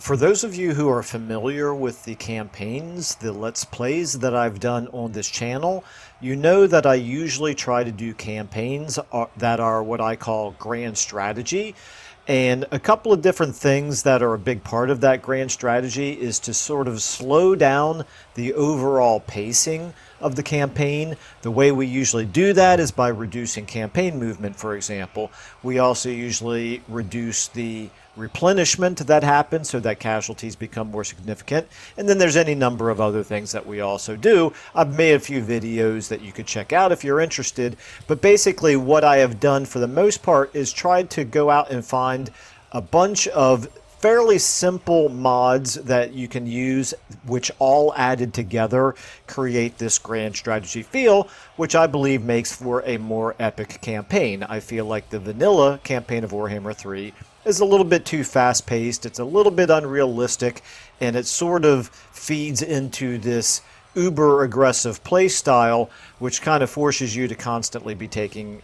For those of you who are familiar with the campaigns, the Let's Plays that I've done on this channel, you know that I usually try to do campaigns that are what I call grand strategy. And a couple of different things that are a big part of that grand strategy is to sort of slow down the overall pacing of the campaign. The way we usually do that is by reducing campaign movement, for example. We also usually reduce the replenishment that happens so that casualties become more significant. And then there's any number of other things that we also do. I've made a few videos that you could check out if you're interested. But basically what I have done for the most part is tried to go out and find a bunch of fairly simple mods that you can use, which all added together create this grand strategy feel, which I believe makes for a more epic campaign. I feel like the vanilla campaign of Warhammer 3 is a little bit too fast-paced, it's a little bit unrealistic, and it sort of feeds into this uber-aggressive play style, which kind of forces you to constantly be taking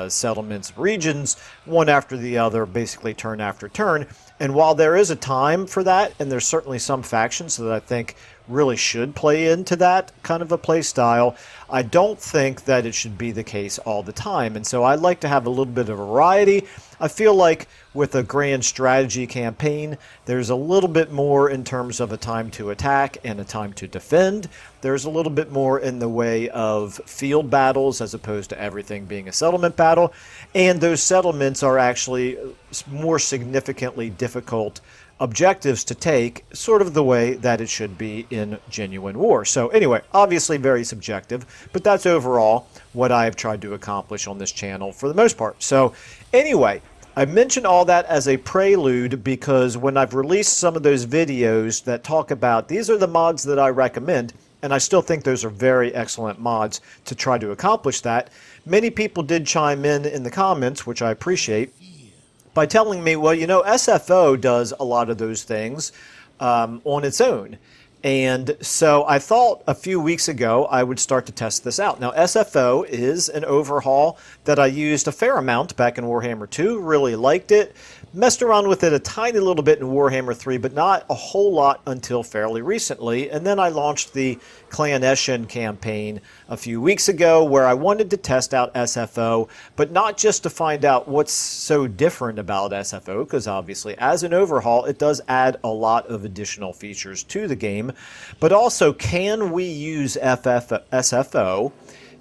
settlements, regions, one after the other, basically turn after turn. And while there is a time for that, and there's certainly some factions that I think really should play into that kind of a play style, I don't think that it should be the case all the time. And so I like to have a little bit of variety. I feel like with a grand strategy campaign, there's a little bit more in terms of a time to attack and a time to defend. There's a little bit more in the way of field battles as opposed to everything being a settlement battle. And those settlements are actually more significantly difficult objectives to take, sort of the way that it should be in genuine war. So anyway, obviously very subjective, but that's overall what I've tried to accomplish on this channel for the most part. So anyway, I mentioned all that as a prelude because when I've released some of those videos that talk about these are the mods that I recommend, and I still think those are very excellent mods to try to accomplish that, many people did chime in the comments, which I appreciate, by telling me, well, you know, SFO does a lot of those things on its own. And so I thought a few weeks ago I would start to test this out. Now, SFO is an overhaul that I used a fair amount back in Warhammer 2, really liked it. Messed around with it a tiny little bit in Warhammer 3, but not a whole lot until fairly recently. And then I launched the Clan campaign a few weeks ago where I wanted to test out SFO, but not just to find out what's so different about SFO, because obviously as an overhaul it does add a lot of additional features to the game, but also can we use SFO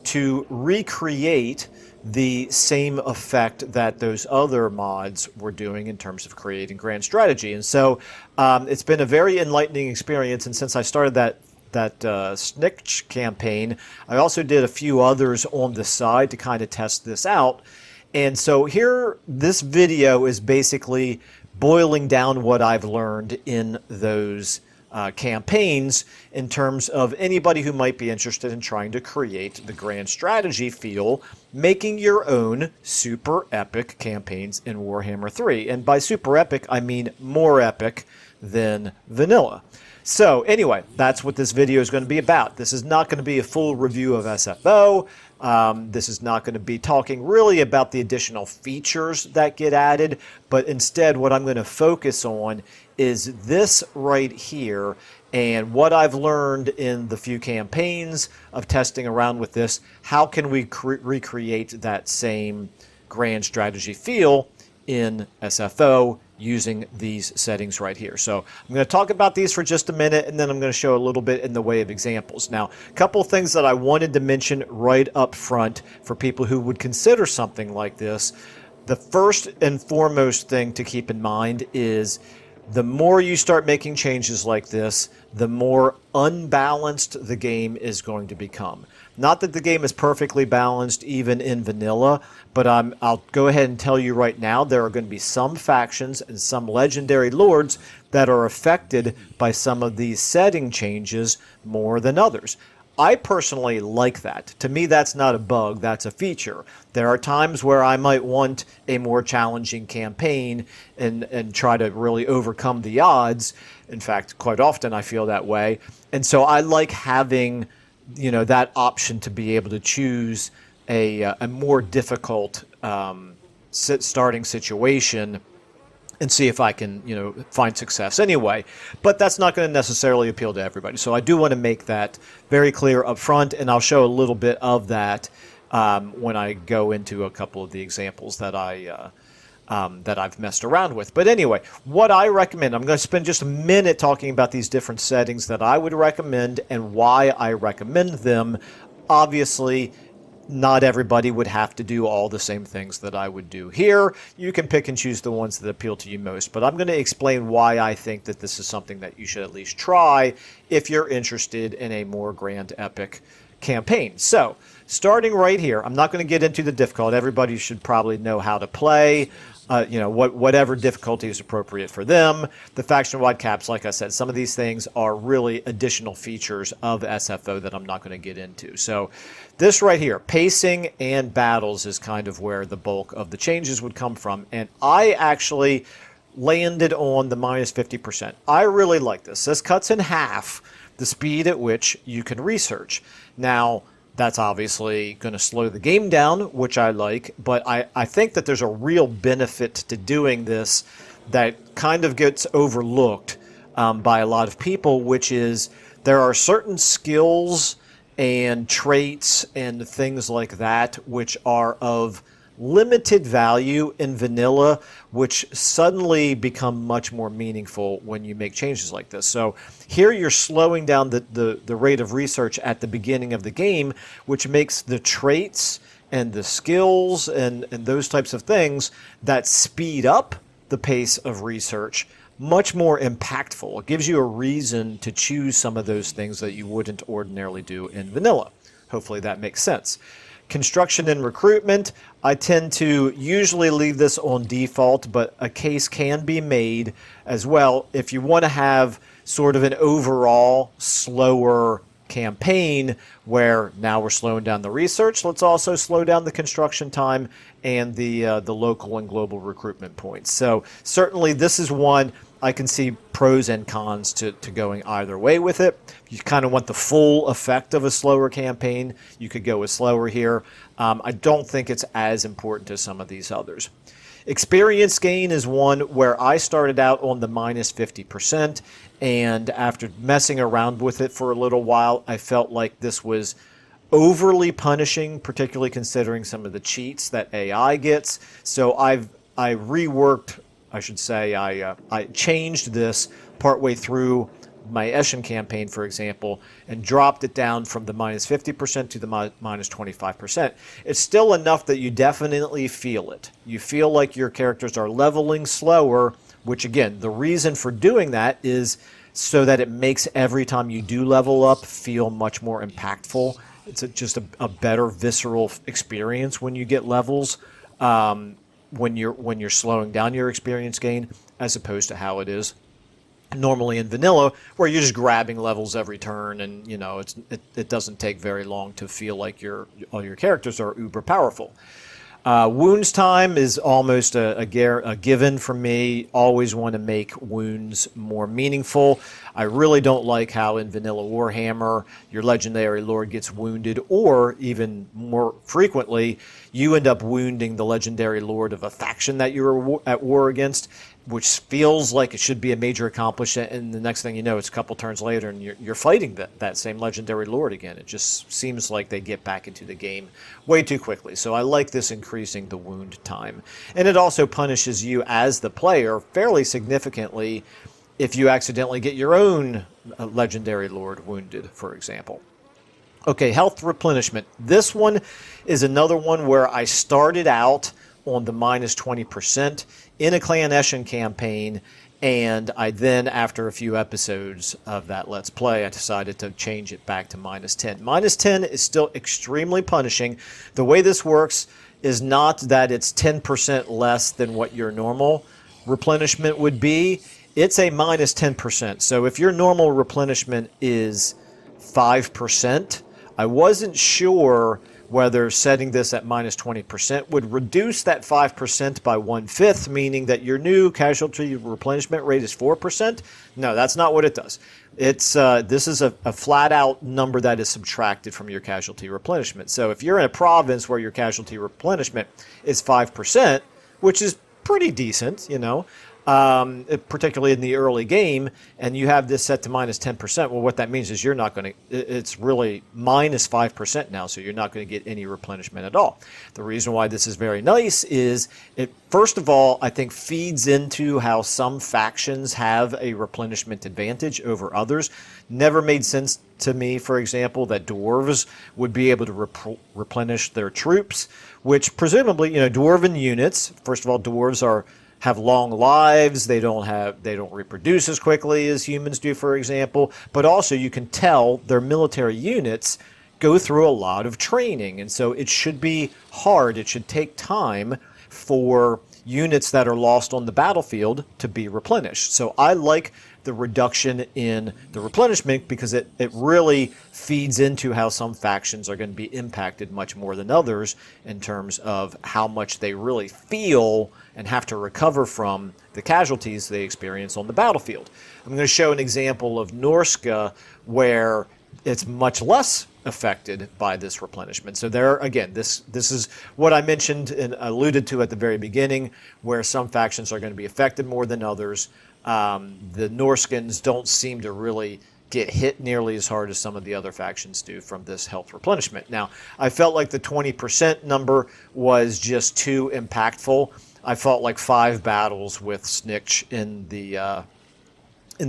to recreate the same effect that those other mods were doing in terms of creating grand strategy. And so it's been a very enlightening experience, and since I started that Snitch campaign, I also did a few others on the side to kind of test this out. And so here, this video is basically boiling down what I've learned in those campaigns in terms of anybody who might be interested in trying to create the grand strategy feel, making your own super epic campaigns in Warhammer 3. And by super epic, I mean more epic than vanilla. So anyway, that's what this video is going to be about. This is not going to be a full review of SFO. This is not going to be talking really about the additional features that get added, but instead what I'm going to focus on is this right here and what I've learned in the few campaigns of testing around with this. How can we recreate that same grand strategy feel in SFO using these settings right here? So I'm going to talk about these for just a minute, and then I'm going to show a little bit in the way of examples. Now, a couple things that I wanted to mention right up front for people who would consider something like this. The first and foremost thing to keep in mind is the more you start making changes like this, the more unbalanced the game is going to become. Not that the game is perfectly balanced even in vanilla, but I'll go ahead and tell you right now there are going to be some factions and some legendary lords that are affected by some of these setting changes more than others. I personally like that. To me, that's not a bug, that's a feature. There are times where I might want a more challenging campaign and try to really overcome the odds. In fact, quite often I feel that way. And so I like having, you know, that option to be able to choose a more difficult starting situation and see if I can, find success anyway. But that's not going to necessarily appeal to everybody. So I do want to make that very clear up front, and I'll show a little bit of that when I go into a couple of the examples that I've messed around with. But anyway, what I recommend, I'm going to spend just a minute talking about these different settings that I would recommend and why I recommend them. Obviously, not everybody would have to do all the same things that I would do here. You can pick and choose the ones that appeal to you most, but I'm going to explain why I think that this is something that you should at least try if you're interested in a more grand epic campaign. So, starting right here, I'm not going to get into the difficulty. Everybody should probably know how to play. Whatever difficulty is appropriate for them. The faction-wide caps, like I said, some of these things are really additional features of SFO that I'm not going to get into. So this right here, pacing and battles, is kind of where the bulk of the changes would come from. And I actually landed on the minus 50%. I really like this. This cuts in half the speed at which you can research. Now, that's obviously going to slow the game down, which I like, but I think that there's a real benefit to doing this that kind of gets overlooked by a lot of people, which is there are certain skills and traits and things like that which are of limited value in vanilla, which suddenly become much more meaningful when you make changes like this. So here you're slowing down the rate of research at the beginning of the game, which makes the traits and the skills and those types of things that speed up the pace of research much more impactful. It gives you a reason to choose some of those things that you wouldn't ordinarily do in vanilla. Hopefully that makes sense. Construction and recruitment, I tend to usually leave this on default, but a case can be made as well if you want to have sort of an overall slower campaign where now we're slowing down the research. Let's also slow down the construction time and the local and global recruitment points. So certainly this is one I can see pros and cons to going either way with it. If you kind of want the full effect of a slower campaign, you could go with slower here. I don't think it's as important as some of these others. Experience gain is one where I started out on the minus 50%, and after messing around with it for a little while, I felt like this was overly punishing, particularly considering some of the cheats that AI gets. So I reworked, I should say, I changed this partway through my Eschen campaign, for example, and dropped it down from the minus 50% to the minus 25%. It's still enough that you definitely feel it. You feel like your characters are leveling slower, which again, the reason for doing that is so that it makes every time you do level up feel much more impactful. It's just a better visceral experience when you get levels. When you're slowing down your experience gain, as opposed to how it is normally in vanilla, where you're just grabbing levels every turn, and it doesn't take very long to feel like all your characters are uber powerful. Wounds time is almost a given for me. Always want to make wounds more meaningful. I really don't like how in vanilla Warhammer your legendary lord gets wounded, or even more frequently, you end up wounding the legendary lord of a faction that you're at war against, which feels like it should be a major accomplishment, and the next thing you know, it's a couple turns later and you're fighting that same legendary lord again. It just seems like they get back into the game way too quickly. So I like this increasing the wound time. And it also punishes you as the player fairly significantly if you accidentally get your own legendary lord wounded, for example. Okay, health replenishment. This one is another one where I started out on the minus 20% in a Clan Eschen campaign, and I then, after a few episodes of that Let's Play, I decided to change it back to minus 10. Minus 10 is still extremely punishing. The way this works is not that it's 10% less than what your normal replenishment would be. It's a minus 10%. So if your normal replenishment is 5%, I wasn't sure whether setting this at minus 20% would reduce that 5% by 1/5, meaning that your new casualty replenishment rate is 4%. No, that's not what it does. It's this is a flat-out number that is subtracted from your casualty replenishment. So if you're in a province where your casualty replenishment is 5%, which is pretty decent, particularly in the early game, and you have this set to minus 10%. Well, what that means is you're not going to, it's really minus 5% now, so you're not going to get any replenishment at all. The reason why this is very nice is it, first of all, I think feeds into how some factions have a replenishment advantage over others. Never made sense to me, for example, that dwarves would be able to replenish their troops, which presumably, dwarven units, first of all, dwarves have long lives. They don't reproduce as quickly as humans do, for example. But also you can tell their military units go through a lot of training. And so it should be hard. It should take time for units that are lost on the battlefield to be replenished. So I like the reduction in the replenishment because it really feeds into how some factions are going to be impacted much more than others in terms of how much they really feel and have to recover from the casualties they experience on the battlefield. I'm going to show an example of Norsca where it's much less affected by this replenishment. So there, again, this is what I mentioned and alluded to at the very beginning, where some factions are going to be affected more than others. The Norscans don't seem to really get hit nearly as hard as some of the other factions do from this health replenishment. Now, I felt like the 20% number was just too impactful. I felt like 5 battles with Snitch in the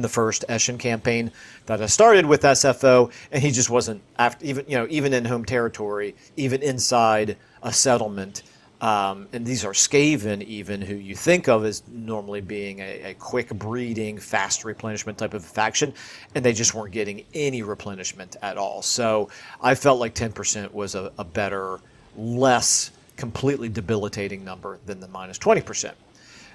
first Eschen campaign that I started with SFO, and he just wasn't even in home territory, even inside a settlement. And these are Skaven, even, who you think of as normally being a quick breeding, fast replenishment type of faction, and they just weren't getting any replenishment at all. So I felt like 10% was a better, less completely debilitating number than the minus 20%.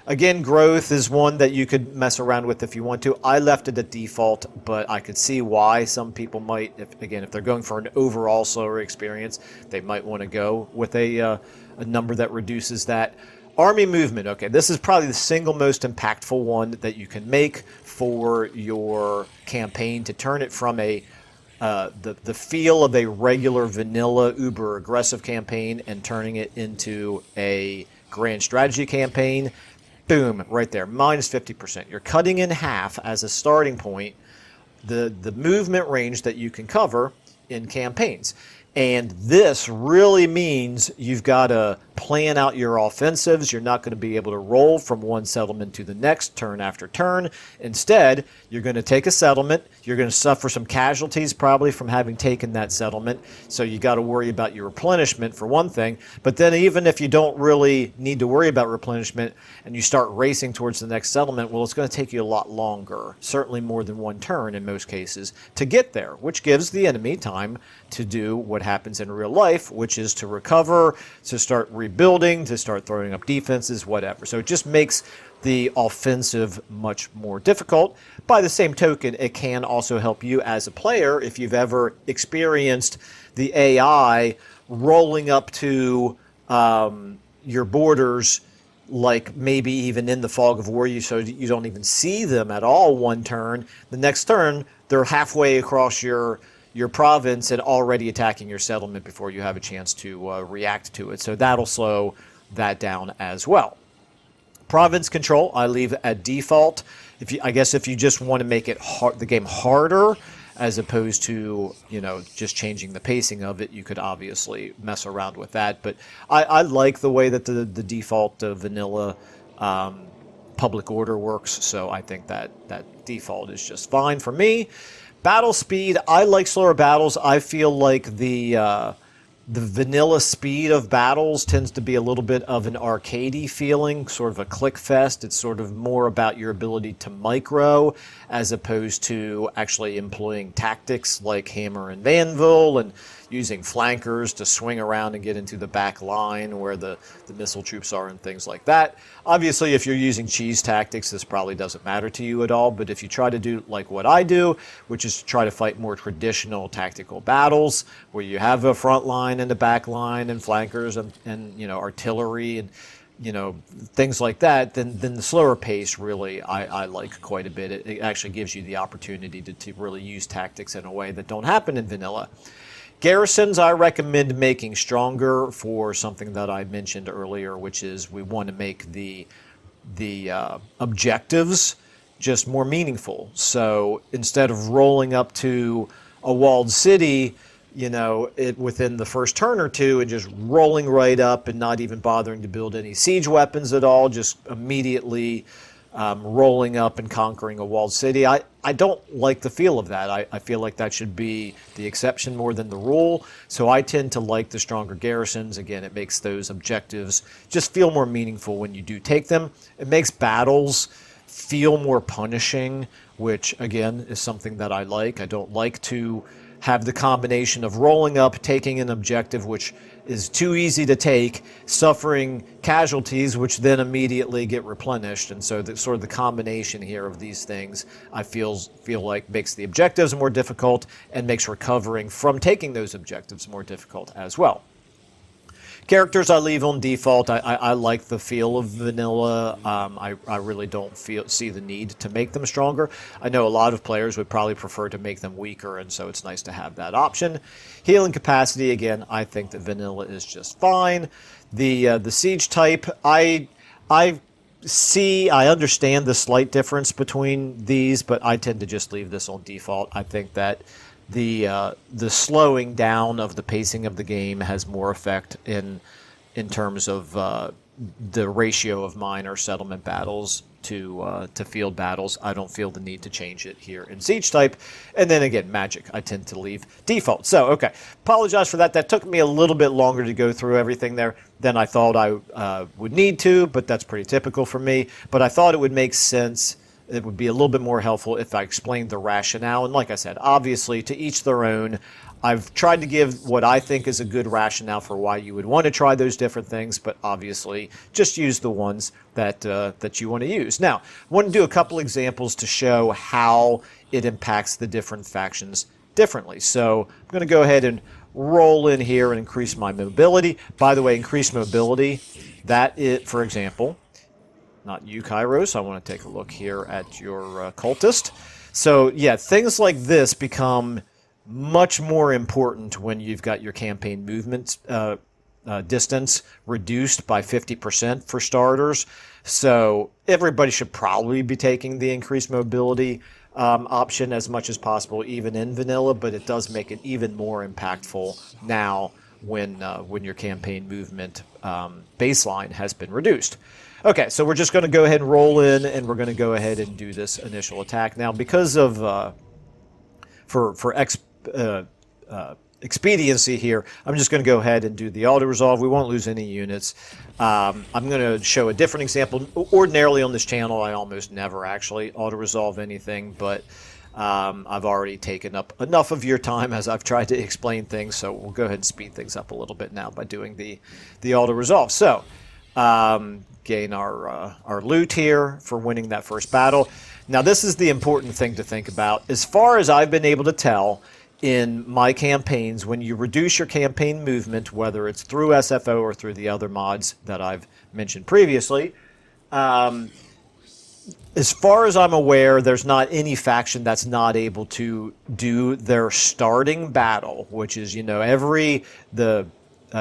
Again, growth is one that you could mess around with if you want to. I left it at default, but I could see why some people might, if they're going for an overall slower experience, they might want to go with a number that reduces that. Army movement, okay, this is probably the single most impactful one that you can make for your campaign to turn it from the feel of a regular vanilla uber aggressive campaign and turning it into a grand strategy campaign. Boom, right there, minus 50%. You're cutting in half as a starting point the movement range that you can cover in campaigns. And this really means you've got to plan out your offensives. You're not going to be able to roll from one settlement to the next turn after turn. Instead, you're going to take a settlement. You're going to suffer some casualties probably from having taken that settlement. So you got to worry about your replenishment for one thing. But then even if you don't really need to worry about replenishment and you start racing towards the next settlement, well, it's going to take you a lot longer, certainly more than one turn in most cases, to get there, which gives the enemy time to do what happens in real life, which is to recover, to start rebuilding, to start throwing up defenses, whatever. So it just makes the offensive much more difficult. By the same token, it can also help you as a player if you've ever experienced the AI rolling up to your borders, like maybe even in the fog of war, so you don't even see them at all one turn. The next turn, they're halfway across your province and already attacking your settlement before you have a chance to react to it. So that'll slow that down as well. Province control, I leave at default. If you just want to make it the game harder, as opposed to just changing the pacing of it, you could obviously mess around with that. But I like the way that the default vanilla public order works. So I think that default is just fine for me. Battle speed, I like slower battles. I feel like the vanilla speed of battles tends to be a little bit of an arcadey feeling, sort of a click fest. It's sort of more about your ability to micro as opposed to actually employing tactics like Hammer and Anvil and using flankers to swing around and get into the back line where the missile troops are and things like that. Obviously, if you're using cheese tactics, this probably doesn't matter to you at all, but if you try to do like what I do, which is to try to fight more traditional tactical battles where you have a front line and a back line and flankers and artillery and things like that, then the slower pace really I like quite a bit. It actually gives you the opportunity to really use tactics in a way that don't happen in vanilla. Garrisons, I recommend making stronger for something that I mentioned earlier, which is we want to make the objectives just more meaningful. So instead of rolling up to a walled city, within the first turn or two and just rolling right up and not even bothering to build any siege weapons at all, just immediately rolling up and conquering a walled city. I don't like the feel of that. I feel like that should be the exception more than the rule. So I tend to like the stronger garrisons. Again, it makes those objectives just feel more meaningful when you do take them. It makes battles feel more punishing, which again is something that I like. I don't like to have the combination of rolling up, taking an objective which is too easy to take, suffering casualties which then immediately get replenished. And so sort of the combination here of these things I feel like makes the objectives more difficult and makes recovering from taking those objectives more difficult as well. Characters I leave on default. I like the feel of vanilla. I really don't see the need to make them stronger. I know a lot of players would probably prefer to make them weaker, and so it's nice to have that option. Healing capacity, again, I think that vanilla is just fine. The siege type, I understand the slight difference between these, but I tend to just leave this on default. I think that the slowing down of the pacing of the game has more effect in terms of the ratio of minor settlement battles to field battles. I don't feel the need to change it here in siege type. And then again, magic, I tend to leave default. So, okay, apologize for that. That took me a little bit longer to go through everything there than I thought I would need to, but that's pretty typical for me. But I thought it would make sense. It would be a little bit more helpful if I explained the rationale. And like I said, obviously, to each their own. I've tried to give what I think is a good rationale for why you would want to try those different things, but obviously just use the ones that you want to use. Now, I want to do a couple examples to show how it impacts the different factions differently. So I'm going to go ahead and roll in here and increase my mobility. By the way, increased mobility, that is, for example, not you, Kairos. I want to take a look here at your cultist. So yeah, things like this become much more important when you've got your campaign movement distance reduced by 50% for starters. So everybody should probably be taking the increased mobility option as much as possible, even in vanilla, but it does make it even more impactful now when your campaign movement baseline has been reduced. Okay, so we're just going to go ahead and roll in, and we're going to go ahead and do this initial attack. Now, because of expediency here, I'm just going to go ahead and do the auto-resolve. We won't lose any units. I'm going to show a different example. Ordinarily on this channel, I almost never actually auto-resolve anything, but I've already taken up enough of your time as I've tried to explain things, so we'll go ahead and speed things up a little bit now by doing the auto-resolve. So, gain our loot here for winning that first battle. Now, this is the important thing to think about. As far as I've been able to tell in my campaigns, when you reduce your campaign movement, whether it's through SFO or through the other mods that I've mentioned previously, as far as I'm aware, there's not any faction that's not able to do their starting battle, which is,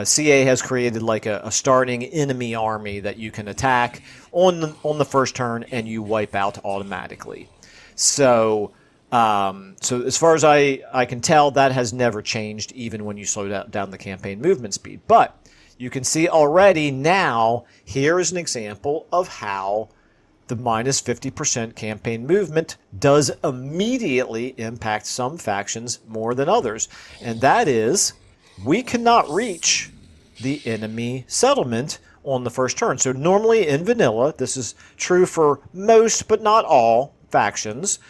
CA has created like a starting enemy army that you can attack on the first turn and you wipe out automatically. So as far as I can tell, that has never changed even when you slow down the campaign movement speed. But you can see already now, here is an example of how the minus 50% campaign movement does immediately impact some factions more than others. And that is, we cannot reach the enemy settlement on the first turn. So normally in vanilla, this is true for most but not all factions,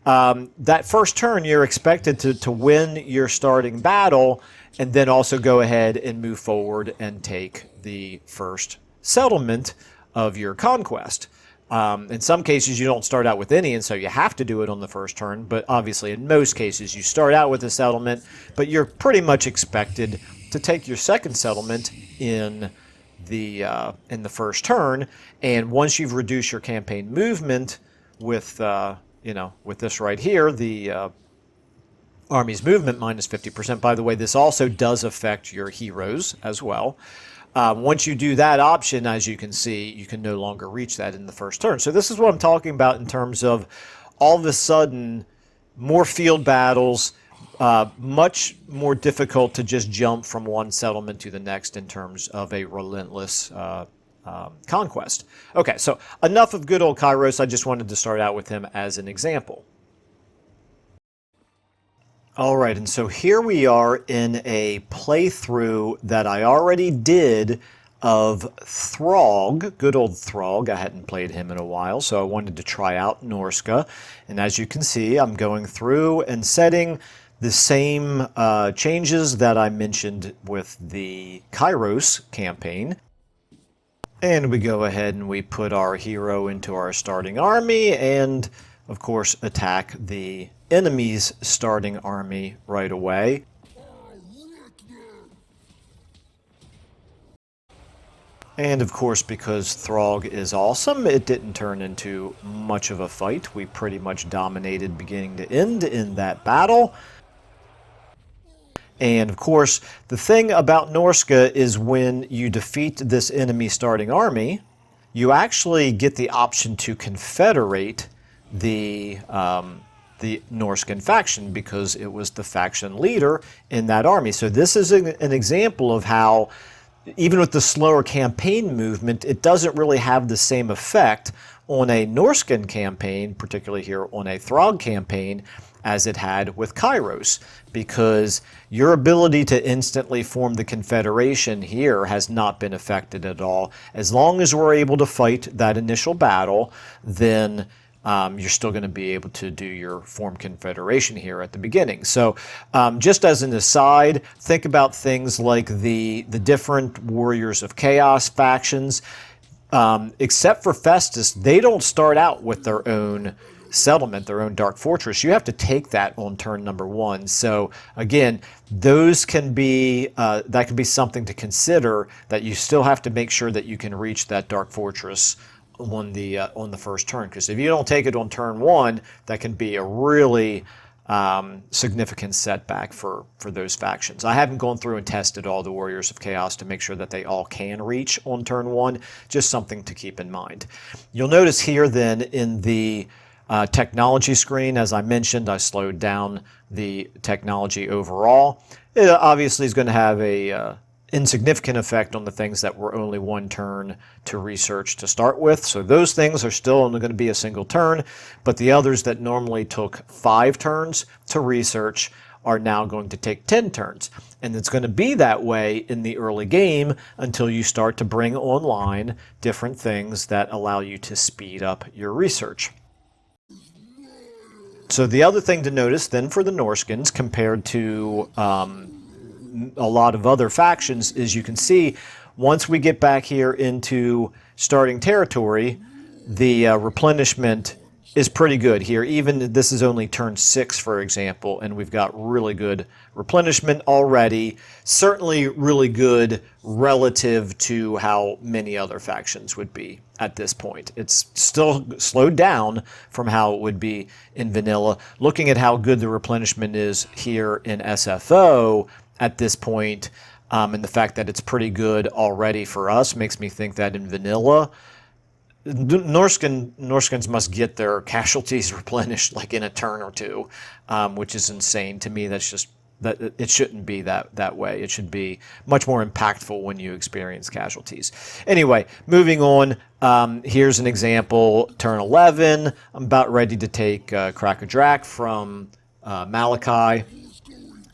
that first turn you're expected to win your starting battle and then also go ahead and move forward and take the first settlement of your conquest. In some cases, you don't start out with any, and so you have to do it on the first turn. But obviously, in most cases, you start out with a settlement, but you're pretty much expected to take your second settlement in the first turn. And once you've reduced your campaign movement with this right here, the army's movement minus 50%. By the way, this also does affect your heroes as well. Once you do that option, as you can see, you can no longer reach that in the first turn. So this is what I'm talking about in terms of all of a sudden more field battles, much more difficult to just jump from one settlement to the next in terms of a relentless conquest. Okay, so enough of good old Kairos. I just wanted to start out with him as an example. All right, and so here we are in a playthrough that I already did of Throg, good old Throg. I hadn't played him in a while, so I wanted to try out Norsca. And as you can see, I'm going through and setting the same changes that I mentioned with the Kairos campaign. And we go ahead and we put our hero into our starting army and, of course, attack the enemy's starting army right away. And of course, because Throg is awesome, it didn't turn into much of a fight. We pretty much dominated beginning to end in that battle. And of course, the thing about Norsca is when you defeat this enemy starting army, you actually get the option to confederate the Norscan faction because it was the faction leader in that army. So this is an example of how, even with the slower campaign movement, it doesn't really have the same effect on a Norscan campaign, particularly here on a Throg campaign, as it had with Kairos, because your ability to instantly form the confederation here has not been affected at all. As long as we're able to fight that initial battle, then you're still going to be able to do your form confederation here at the beginning. So just as an aside, think about things like the different Warriors of Chaos factions. Except for Festus, they don't start out with their own settlement, their own dark fortress. You have to take that on turn number 1. So again, those can be that can be something to consider, that you still have to make sure that you can reach that dark fortress on the first turn, because if you don't take it on turn 1, that can be a really significant setback for those factions. I haven't gone through and tested all the Warriors of Chaos to make sure that they all can reach on turn 1, just something to keep in mind. You'll notice here then in the technology screen, as I mentioned, I slowed down the technology overall. It obviously is going to have a insignificant effect on the things that were only 1 turn to research to start with. So those things are still only going to be a single turn, but the others that normally took 5 turns to research are now going to take 10 turns. And it's going to be that way in the early game until you start to bring online different things that allow you to speed up your research. So the other thing to notice then for the Norscans compared to a lot of other factions is you can see once we get back here into starting territory, the replenishment is pretty good here. Even this is only turn 6, for example, and we've got really good replenishment already. Certainly really good relative to how many other factions would be at this point. It's still slowed down from how it would be in vanilla. Looking at how good the replenishment is here in SFO at this point, and the fact that it's pretty good already for us makes me think that in vanilla, Norscans must get their casualties replenished like in a turn or 2, which is insane to me. That's just that it shouldn't be that way. It should be much more impactful when you experience casualties. Anyway, moving on. Here's an example. Turn 11. I'm about ready to take Crack-a-Drac from Malachi,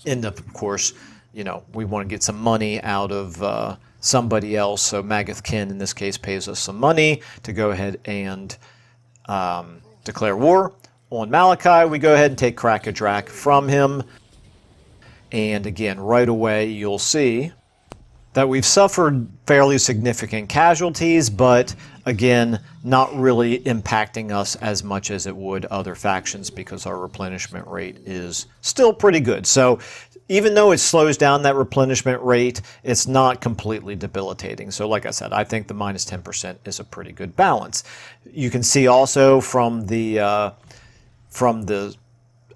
and of course, you know, we want to get some money out of somebody else, so Magath-Kin in this case pays us some money to go ahead and declare war on Malachi. We go ahead and take Crack-a-Drac from him, and again, right away you'll see that we've suffered fairly significant casualties, but again, not really impacting us as much as it would other factions because our replenishment rate is still pretty good. So even though it slows down that replenishment rate, it's not completely debilitating. So like I said, I think the minus 10% is a pretty good balance. You can see also from the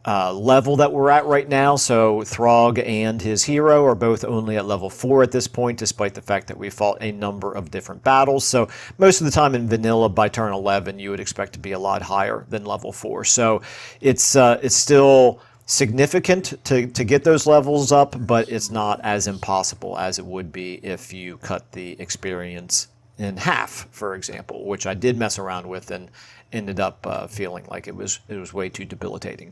level that we're at right now. So Throg and his hero are both only at level 4 at this point, despite the fact that we fought a number of different battles. So most of the time in vanilla, by turn 11, you would expect to be a lot higher than level 4. So it's still significant to get those levels up, but it's not as impossible as it would be if you cut the experience in half, for example, which I did mess around with and ended up feeling like it was way too debilitating.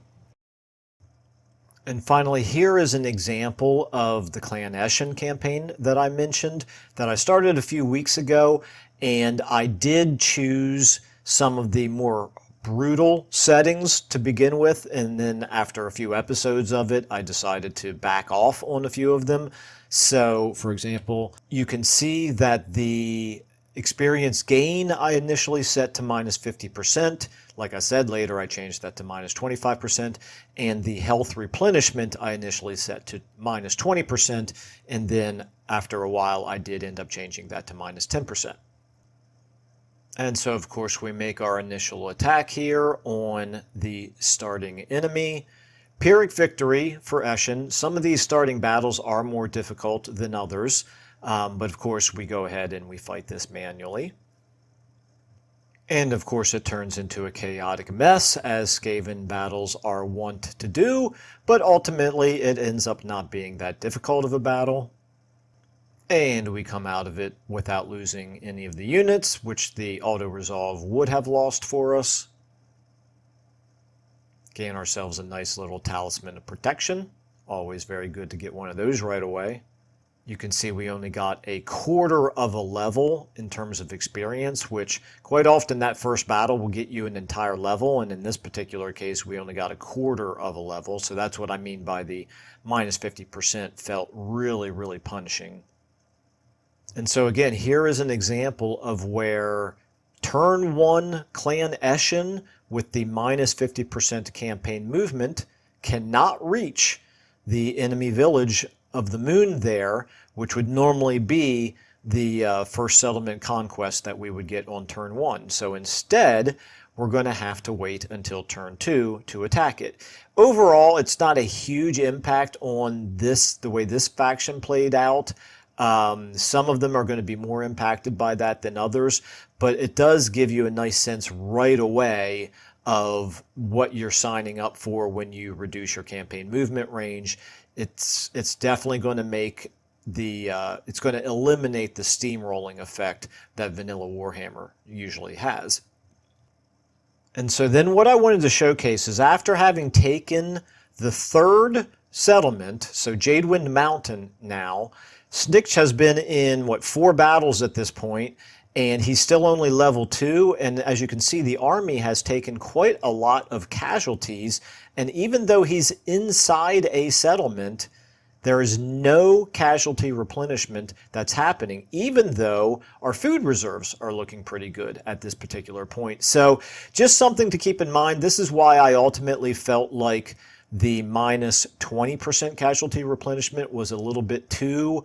And finally, here is an example of the Clan Eshin campaign that I mentioned that I started a few weeks ago, and I did choose some of the more brutal settings to begin with, and then after a few episodes of it, I decided to back off on a few of them. So, for example, you can see that the experience gain I initially set to minus 50%. Like I said, later I changed that to minus 25%, and the health replenishment I initially set to minus 20%, and then after a while I did end up changing that to minus 10%. And so of course we make our initial attack here on the starting enemy. Pyrrhic victory for Eshin. Some of these starting battles are more difficult than others, but of course we go ahead and we fight this manually. And of course it turns into a chaotic mess, as Skaven battles are wont to do, but ultimately it ends up not being that difficult of a battle. And we come out of it without losing any of the units, which the auto-resolve would have lost for us. Gain ourselves a nice little talisman of protection. Always very good to get one of those right away. You can see we only got a quarter of a level in terms of experience, which quite often that first battle will get you an entire level, and in this particular case we only got a quarter of a level, so that's what I mean by the minus 50% felt really, really punishing. And so again, here is an example of where turn 1 Clan Eshin with the minus 50% campaign movement cannot reach the enemy village of the moon there, which would normally be the first settlement conquest that we would get on turn 1. So instead, we're going to have to wait until turn 2 to attack it. Overall, it's not a huge impact on this, the way this faction played out. Some of them are going to be more impacted by that than others, but it does give you a nice sense right away of what you're signing up for when you reduce your campaign movement range. It's definitely going to make the it's going to eliminate the steamrolling effect that vanilla Warhammer usually has. And so then what I wanted to showcase is, after having taken the third settlement, so Jadewind Mountain now, Snitch has been in, 4 battles at this point, and he's still only level 2, and as you can see, the army has taken quite a lot of casualties, and even though he's inside a settlement, there is no casualty replenishment that's happening, even though our food reserves are looking pretty good at this particular point. So just something to keep in mind. This is why I ultimately felt like the minus 20% casualty replenishment was a little bit too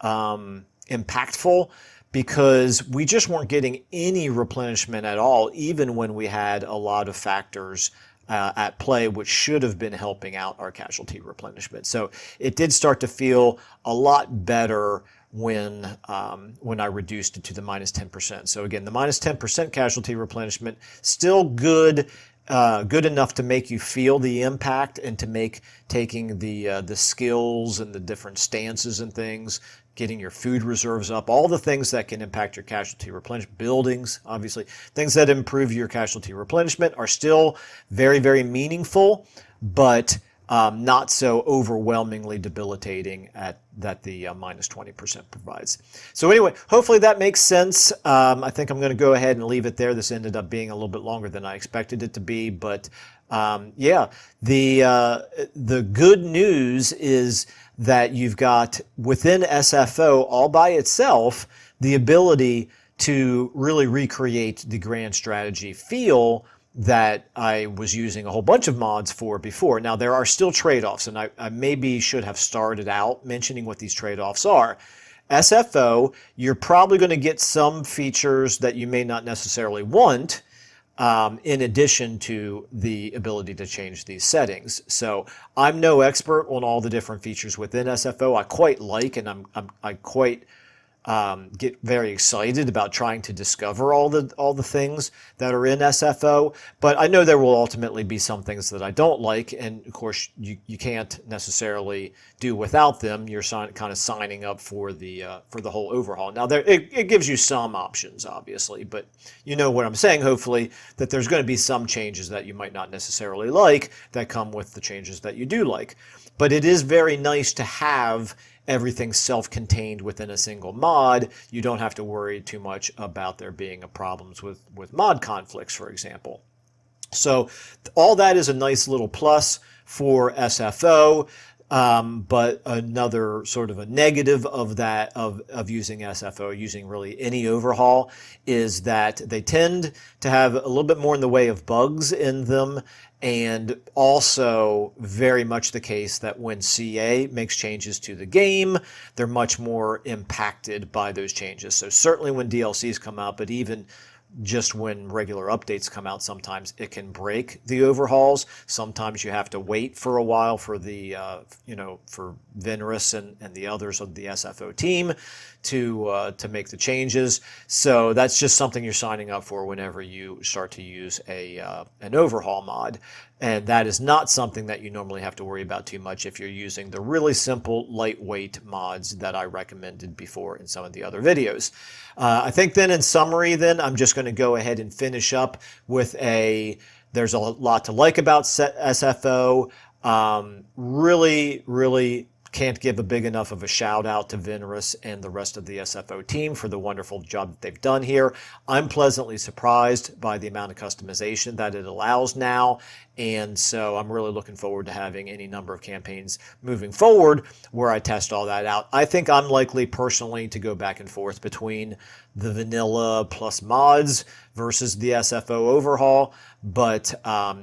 impactful, because we just weren't getting any replenishment at all, even when we had a lot of factors at play, which should have been helping out our casualty replenishment. So it did start to feel a lot better when I reduced it to the minus 10%. So again, the minus 10% casualty replenishment, still good, good enough to make you feel the impact and to make taking the skills and the different stances and things, getting your food reserves up, all the things that can impact your casualty replenishment, buildings, obviously, things that improve your casualty replenishment are still very, very meaningful, but not so overwhelmingly debilitating that the minus 20% provides. So anyway, hopefully that makes sense. I think I'm going to go ahead and leave it there. This ended up being a little bit longer than I expected it to be, but yeah, the good news is that you've got within SFO all by itself the ability to really recreate the grand strategy feel that I was using a whole bunch of mods for before. Now, there are still trade-offs, and I maybe should have started out mentioning what these trade-offs are. SFO, you're probably going to get some features that you may not necessarily want, in addition to the ability to change these settings. So I'm no expert on all the different features within SFO. I quite like, and I quite get very excited about trying to discover all the things that are in SFO, but I know there will ultimately be some things that I don't like, and of course you can't necessarily do without them. You're kind of signing up for the whole overhaul. Now it gives you some options, obviously, but you know what I'm saying, hopefully, that there's going to be some changes that you might not necessarily like that come with the changes that you do like. But it is very nice to have everything self-contained within a single mod. You don't have to worry too much about there being problems with mod conflicts, for example. So all that is a nice little plus for SFO. But another sort of a negative of that, of using SFO, using really any overhaul, is that they tend to have a little bit more in the way of bugs in them, and also very much the case that when CA makes changes to the game, they're much more impacted by those changes. So certainly when DLCs come out, but even just when regular updates come out, sometimes it can break the overhauls. Sometimes you have to wait for a while for the, for Venrus and the others of the SFO team to make the changes. So that's just something you're signing up for whenever you start to use an overhaul mod. And that is not something that you normally have to worry about too much if you're using the really simple, lightweight mods that I recommended before in some of the other videos. I think then in summary, I'm just going to go ahead and finish up with there's a lot to like about SFO. Really can't give a big enough of a shout out to Venrus and the rest of the SFO team for the wonderful job that they've done here. I'm pleasantly surprised by the amount of customization that it allows now, and so I'm really looking forward to having any number of campaigns moving forward where I test all that out. I think I'm likely personally to go back and forth between the vanilla plus mods versus the SFO overhaul, but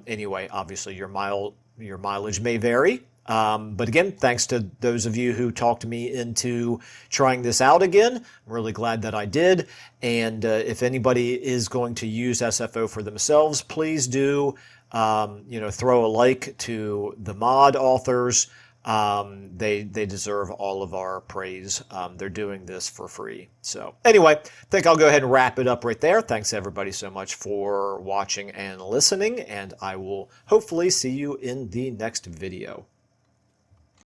anyway, obviously your mileage may vary. But again, thanks to those of you who talked me into trying this out again. I'm really glad that I did. And if anybody is going to use SFO for themselves, please do, throw a like to the mod authors. They deserve all of our praise. They're doing this for free. So anyway, I think I'll go ahead and wrap it up right there. Thanks everybody so much for watching and listening, and I will hopefully see you in the next video.